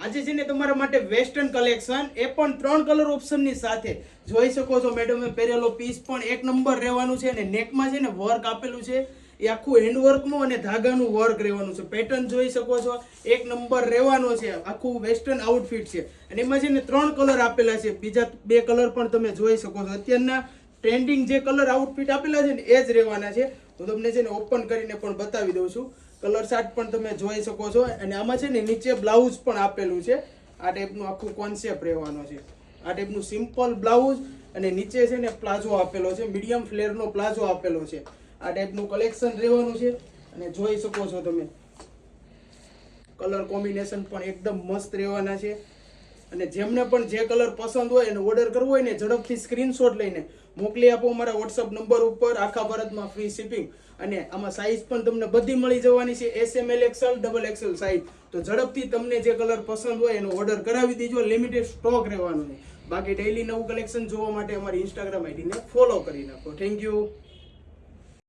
આજે છે ને તમારા માટે વેસ્ટર્ન કલેક્શન, એ પણ 3 કલર ઓપ્શનની સાથે જોઈ શકો છો. મેડમે પહેરેલો પીસ પણ એક નંબર રહેવાનું છે અને નેકમાં છે ને વર્ક આપેલું છે, એ આખું હેન્ડવર્કનું અને ધાગાનું વર્ક રહેવાનું છે. પેટર્ન જોઈ શકો છો, એક નંબર રહેવાનો છે. આખું વેસ્ટર્ન આઉટફિટ છે અને એમાં છે ને 3 કલર આપેલા છે. બીજા 2 કલર પણ તમે જોઈ શકો છો. અત્યારના ટ્રેન્ડિંગ જે કલર આઉટફિટ આપેલા છે ને એ જ રહેવાના છે. હું તમને છે ને ઓપન કરીને પણ બતાવી દઉં છું. કલર ચાર્ટ પણ તમે જોઈ શકો છો અને આમાં છે ને નીચે બ્લાઉઝ પણ આપેલું છે. આ ટાઈપનું આખું કોન્સેપ્ટ રહેવાનો છે. આ ટાઈપનું સિમ્પલ બ્લાઉઝ અને નીચે છે ને પ્લાઝો આપેલો છે, મીડિયમ ફ્લેરનો પ્લાઝો આપેલો છે. આ ટાઈપનું કલેક્શન રહેવાનું છે અને જોઈ શકો છો તમે કલર કોમ્બિનેશન પણ એકદમ મસ્ત રહેવાના છે. અને જેમને પણ જે કલર પસંદ હોય એને ઓર્ડર કરવો હોય ને ઝડપથી સ્ક્રીનશોટ લઈને મોકલી આપો મારા વોટ્સઅપ નંબર ઉપર. આખા ભારતમાં ફ્રી શિપિંગ અને આમાં સાઇઝ પણ તમને બધી મળી જવાની છે, SML XL XXL સાઇઝ. તો ઝડપથી તમને જે કલર પસંદ હોય એનો ઓર્ડર કરાવી દેજો. લિમિટેડ સ્ટોક રહેવાનો છે. બાકી ડેઈલી નવું કલેક્શન જોવા માટે અમારી ઇન્સ્ટાગ્રામ આઈડીને ફોલો કરી નાખો. Thank you.